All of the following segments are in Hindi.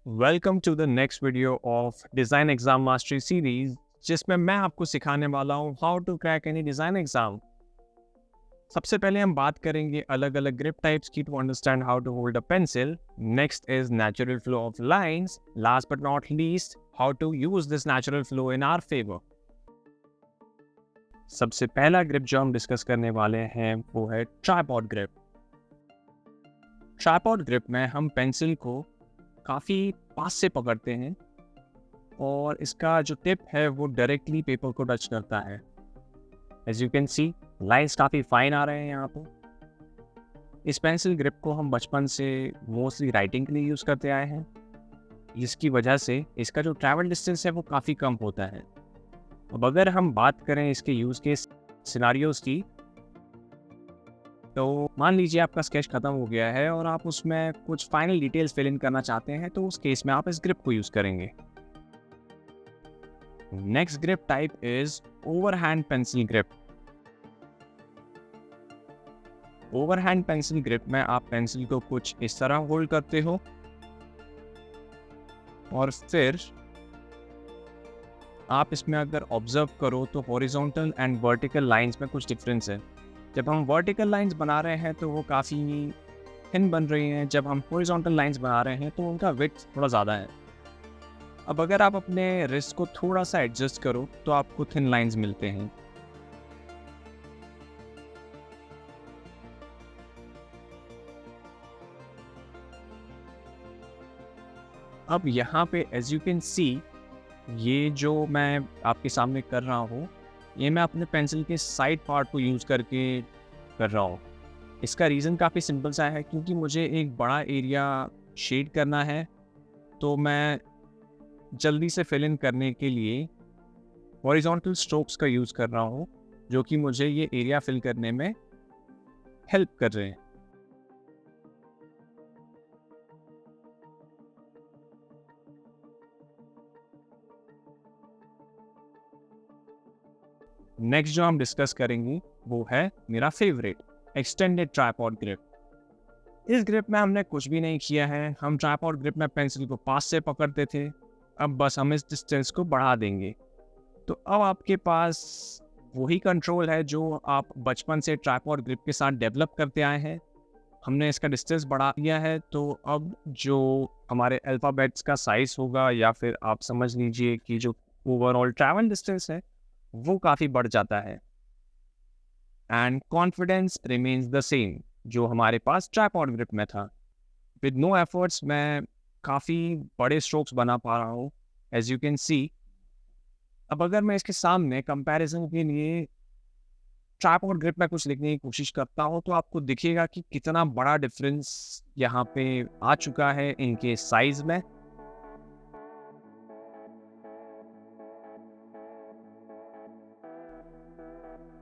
Welcome to the next video of design exam mastery series, जिसमें मैं आपको सिखाने वाला हूँ how to crack any design exam. सबसे पहले हम बात करेंगे अलग अलग ग्रिप टाइप्स की to understand how to hold a pencil. Next is natural flow of lines. Last but not least, how to use this natural flow in our favour. सबसे पहला ग्रिप जो हम डिस्कस करने वाले हैं वो है ट्राइपॉड ग्रिप। ट्राइपॉड ग्रिप में हम पेंसिल को काफ़ी पास से पकड़ते हैं और इसका जो टिप है वो डायरेक्टली पेपर को टच करता है। As you can see, lines काफ़ी फाइन आ रहे हैं यहाँ पे। इस पेंसिल ग्रिप को हम बचपन से मोस्टली राइटिंग के लिए यूज़ करते आए हैं, जिसकी वजह से इसका जो ट्रैवल डिस्टेंस है वो काफ़ी कम होता है। अब अगर हम बात करें इसके यूज़ के सिनारियोज़ की, तो मान लीजिए आपका स्केच खत्म हो गया है और आप उसमें कुछ फाइनल डिटेल्स फिल इन करना चाहते हैं, तो उस केस में आप इस ग्रिप को यूज करेंगे। Next grip type is overhand pencil grip. Overhand pencil grip में आप पेंसिल को कुछ इस तरह होल्ड करते हो और फिर आप इसमें अगर ऑब्जर्व करो तो हॉरिजॉन्टल एंड वर्टिकल लाइंस में कुछ डिफरेंस है। जब हम वर्टिकल लाइंस बना रहे हैं तो वो काफ़ी थिन बन रही हैं, जब हम हॉरिजॉन्टल लाइंस बना रहे हैं तो उनका विड्थ थोड़ा ज़्यादा है। अब अगर आप अपने रिस्ट को थोड़ा सा एडजस्ट करो तो आपको थिन लाइंस मिलते हैं। अब यहाँ पे एज यू कैन सी, ये जो मैं आपके सामने कर रहा हूँ, ये मैं अपने पेंसिल के साइड पार्ट को यूज़ करके कर रहा हूँ। इसका रीज़न काफ़ी सिंपल सा है, क्योंकि मुझे एक बड़ा एरिया शेड करना है, तो मैं जल्दी से फिल इन करने के लिए हॉरिजॉन्टल स्ट्रोक्स का यूज़ कर रहा हूँ, जो कि मुझे ये एरिया फिल करने में हेल्प कर रहे हैं। नेक्स्ट जो हम डिस्कस करेंगे वो है मेरा फेवरेट, एक्सटेंडेड ट्राइपॉड ग्रिप। इस ग्रिप में हमने कुछ भी नहीं किया है। हम ट्राइपॉड ग्रिप में पेंसिल को पास से पकड़ते थे, अब बस हम इस डिस्टेंस को बढ़ा देंगे। तो अब आपके पास वही कंट्रोल है जो आप बचपन से ट्राइपॉड ग्रिप के साथ डेवलप करते आए हैं। हमने इसका डिस्टेंस बढ़ा दिया है, तो अब जो हमारे अल्फ़ाबेट्स का साइज होगा, या फिर आप समझ लीजिए कि जो ओवरऑल ट्रैवल डिस्टेंस है वो काफ़ी बढ़ जाता है। And confidence remains the same जो हमारे पास ट्राइपॉड ग्रिप में था। विद नो एफर्ट्स मैं काफ़ी बड़े स्ट्रोक्स बना पा रहा हूँ, एज यू कैन सी। अब अगर मैं इसके सामने कंपैरिजन के लिए ट्राइपॉड ग्रिप में कुछ लिखने की कोशिश करता हूँ, तो आपको दिखेगा कि कितना बड़ा डिफरेंस यहाँ पे आ चुका है इनके साइज में।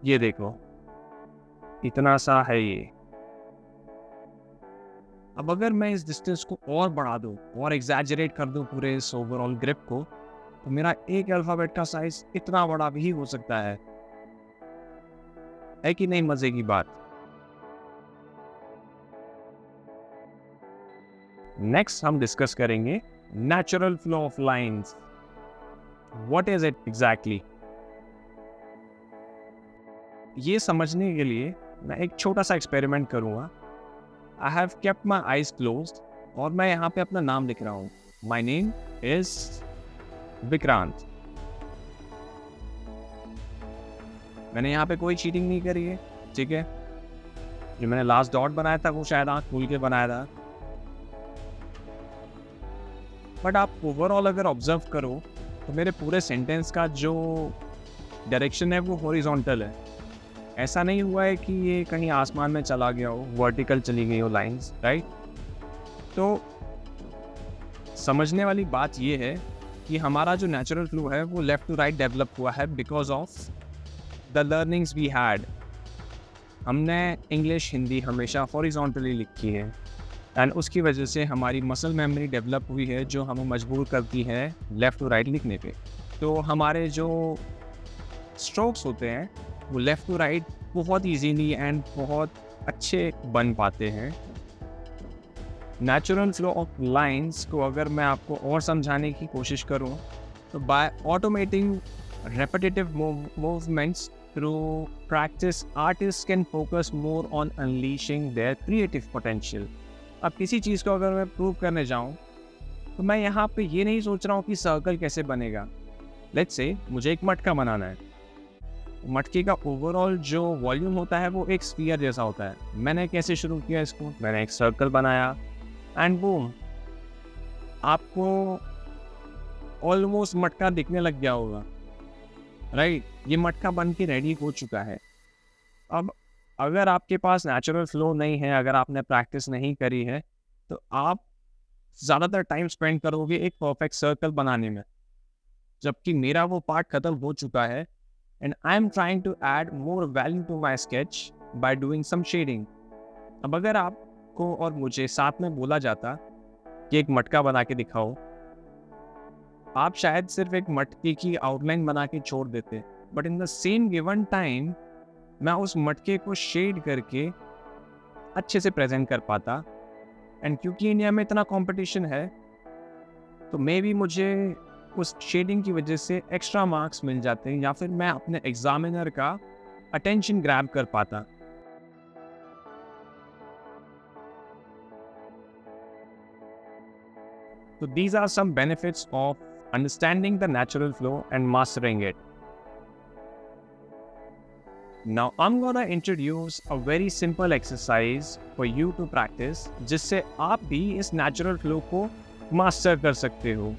ये देखो, इतना सा है ये। अब अगर मैं इस डिस्टेंस को और बढ़ा दूं और एग्जैजरेट कर दूं पूरे इस ओवरऑल ग्रिप को, तो मेरा एक अल्फाबेट का साइज इतना बड़ा भी हो सकता है कि नहीं? मजे की बात। नेक्स्ट हम डिस्कस करेंगे natural flow of lines. What is it exactly? ये समझने के लिए मैं एक छोटा सा एक्सपेरिमेंट करूंगा। I have kept my eyes closed और मैं यहाँ पे अपना नाम लिख रहा हूँ। My name is Vikrant. मैंने यहाँ पे कोई चीटिंग नहीं करी है, ठीक है? जो मैंने लास्ट डॉट बनाया था वो शायद आँख खोल के बनाया था, बट आप ओवरऑल अगर ऑब्जर्व करो तो मेरे पूरे सेंटेंस का जो डायरेक्शन है वो हॉरिजॉन्टल है। ऐसा नहीं हुआ है कि ये कहीं आसमान में चला गया हो, वर्टिकल चली गई हो लाइंस, राइट? तो समझने वाली बात ये है कि हमारा जो नेचुरल फ्लो है वो लेफ्ट टू राइट डेवलप हुआ है because of the learnings we had. हमने इंग्लिश, हिंदी हमेशा हॉरिजॉन्टली लिखी है, एंड उसकी वजह से हमारी मसल मेमोरी डेवलप हुई है, जो हमें मजबूर करती है लेफ़्ट टू राइट लिखने पे। तो हमारे जो स्ट्रोक्स होते हैं वो लेफ़्ट टू राइट बहुत इजीली एंड बहुत अच्छे बन पाते हैं। नेचुरल फ्लो ऑफ लाइंस को अगर मैं आपको और समझाने की कोशिश करूं, तो by automating repetitive movements through practice, artists can focus more on unleashing their creative potential. अब किसी चीज़ को अगर मैं प्रूव करने जाऊं, तो मैं यहाँ पे ये नहीं सोच रहा हूँ कि सर्कल कैसे बनेगा. लेट्स से मुझे एक मटका बनाना है. मटके का ओवरऑल जो वॉल्यूम होता है वो एक स्फीयर जैसा होता है. मैंने कैसे शुरू किया इसको, मैंने एक सर्कल बनाया एंड बूम, आपको ऑलमोस्ट मटका दिखने लग गया होगा, राइट. ये मटका बन के रेडी हो चुका है. अब अगर आपके पास नेचुरल फ्लो नहीं है, अगर आपने प्रैक्टिस नहीं करी है, तो आप ज़्यादातर टाइम स्पेंड करोगे एक परफेक्ट सर्कल बनाने में, जबकि मेरा वो पार्ट खत्म हो चुका है and I am trying to add more value to my sketch by doing some shading. अब अगर आपको और मुझे साथ में बोला जाता कि एक मटका बना के दिखाओ, आप शायद सिर्फ एक मटके की आउटलाइन बना के छोड़ देते, but in the same given time मैं उस मटके को शेड करके अच्छे से प्रेजेंट कर पाता. एंड क्योंकि इंडिया में इतना कंपटीशन है, तो मे बी मुझे उस शेडिंग की वजह से एक्स्ट्रा मार्क्स मिल जाते हैं, या फिर मैं अपने एग्जामिनर का अटेंशन ग्रैब कर पाता. So these are some benefits of understanding the natural flow and mastering it. Now I'm gonna introduce a very simple exercise for you to practice, जिससे आप भी इस natural flow को master कर सकते हो.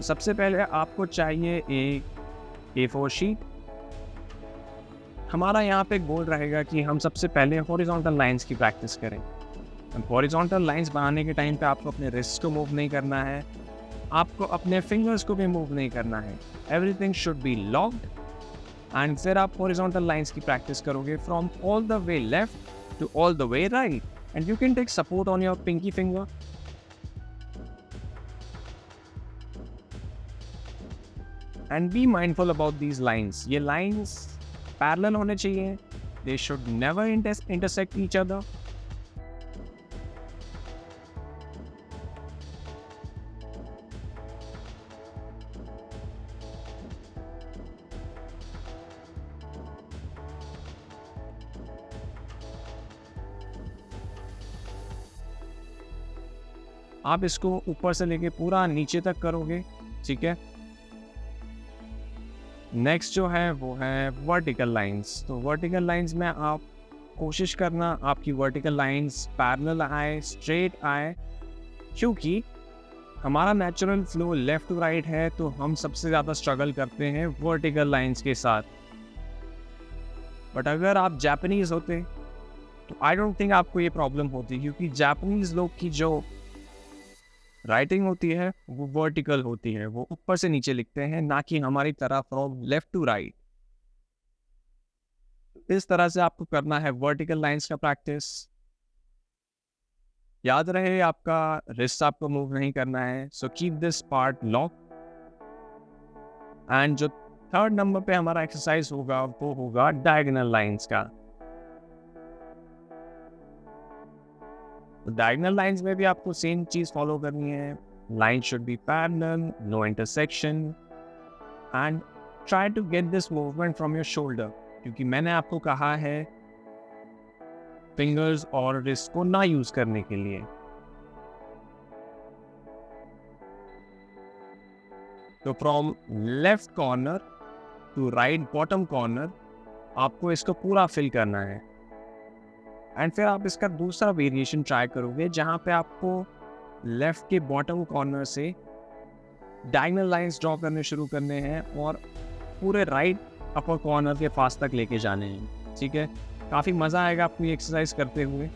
सबसे पहले आपको चाहिए एक A4 शीट. हमारा यहाँ पे गोल रहेगा कि हम सबसे पहले हॉरिजॉन्टल लाइंस की प्रैक्टिस करें. हॉरिजॉन्टल लाइंस बनाने के टाइम पे आपको अपने रिस्ट को मूव नहीं करना है, आपको अपने फिंगर्स को भी मूव नहीं करना है. Everything should be locked. And फिर आप हॉरिजॉन्टल लाइंस की प्रैक्टिस करोगे from all the way left to all the way right. And you can take support on your pinky finger. And be mindful about these lines. ये लाइंस पैरेलल होने चाहिए. They should never intersect each other. आप इसको ऊपर से लेके पूरा नीचे तक करोगे, ठीक है. नेक्स्ट जो है वो है वर्टिकल लाइंस. तो वर्टिकल लाइंस में आप कोशिश करना आपकी वर्टिकल लाइंस पैरेलल आए, स्ट्रेट आए, क्योंकि हमारा natural flow left to right है, तो हम सबसे ज़्यादा स्ट्रगल करते हैं वर्टिकल लाइंस के साथ. बट अगर आप जापानीज होते तो आई डोंट थिंक आपको ये प्रॉब्लम होती, क्योंकि जापानीज लोग की जो राइटिंग होती है वो वर्टिकल होती है, वो ऊपर से नीचे लिखते हैं, ना कि हमारी तरह फ्रॉम लेफ्ट टू राइट. इस तरह से आपको करना है वर्टिकल लाइंस का प्रैक्टिस. याद रहे आपका रिस्ट आपको मूव नहीं करना है, so keep this part lock. And जो थर्ड नंबर पे हमारा एक्सरसाइज होगा वो होगा डायगोनल लाइंस का. डायगोनल लाइंस में भी आपको सेम चीज फॉलो करनी है. Line should be parallel, no intersection, and try to get this movement from your shoulder, क्योंकि मैंने आपको कहा है फिंगर्स और रिस्ट को ना यूज करने के लिए. तो from left corner to right bottom corner आपको इसको पूरा फिल करना है. एंड फिर आप इसका दूसरा वेरिएशन ट्राई करोगे, जहाँ पे आपको लेफ्ट के बॉटम कॉर्नर से डायगोनल लाइंस ड्रॉ करने शुरू करने हैं और पूरे राइट अपर कॉर्नर के पास तक लेके जाने हैं, ठीक है. काफ़ी मज़ा आएगा आपको ये एक्सरसाइज करते हुए.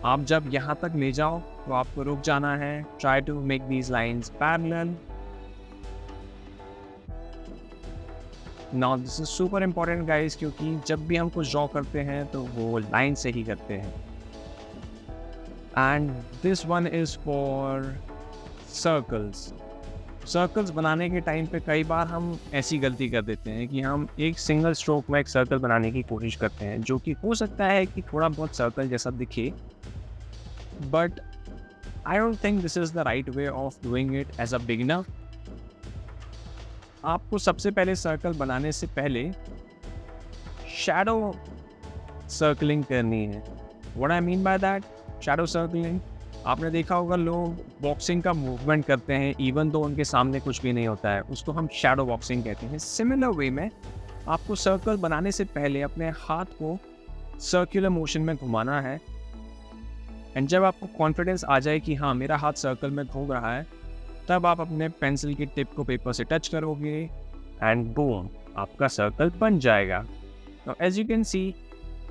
आप जब यहाँ तक ले जाओ तो आपको रुक जाना है. Try to make these lines parallel. Now this is super important guys, क्योंकि जब भी हम कुछ ड्रॉ करते हैं तो वो लाइन से ही करते हैं. And this one is for circles. Circles बनाने के टाइम पे कई बार हम ऐसी गलती कर देते हैं कि हम एक सिंगल स्ट्रोक में एक सर्कल बनाने की कोशिश करते हैं, जो कि हो सकता है कि थोड़ा बहुत सर्कल जैसा दिखे, but I don't think this is the right way of doing it as a beginner. आपको सबसे पहले सर्कल बनाने से पहले शैडो सर्कलिंग करनी है. What I mean by that, shadow circling, आपने देखा होगा लोग बॉक्सिंग का मूवमेंट करते हैं इवन तो उनके सामने कुछ भी नहीं होता है, उसको हम शैडो बॉक्सिंग कहते हैं. सिमिलर वे में आपको सर्कल बनाने से पहले अपने हाथ को सर्कुलर मोशन में घुमाना है. एंड जब आपको कॉन्फिडेंस आ जाए कि हाँ मेरा हाथ सर्कल में घूम रहा है, तब आप अपने पेंसिल की टिप को पेपर से टच करोगे एंड बूम, आपका सर्कल बन जाएगा. तो एज यू कैन सी,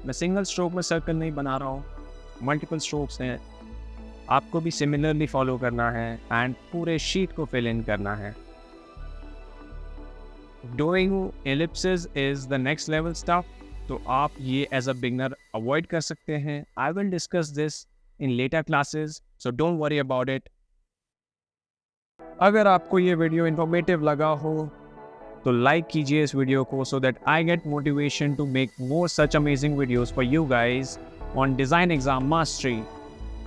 मैं सिंगल स्ट्रोक में सर्कल नहीं बना रहा हूँ, मल्टीपल स्ट्रोक्स हैं. आपको भी सिमिलरली फॉलो करना है एंड पूरे शीट को फिल इन करना है. Doing ellipses is the next level stuff, तो आप ये एज अ बिगनर अवॉइड कर सकते हैं. I will discuss this in later classes, so don't worry about it. अगर आपको ये वीडियो इन्फॉर्मेटिव लगा हो तो लाइक कीजिए इस वीडियो को, so that I get motivation to make more such amazing videos for you guys on design exam mastery.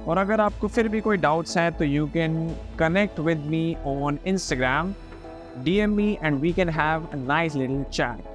और अगर आपको फिर भी कोई डाउट्स हैं तो you can connect with me on Instagram, DM me and we can have a nice little chat.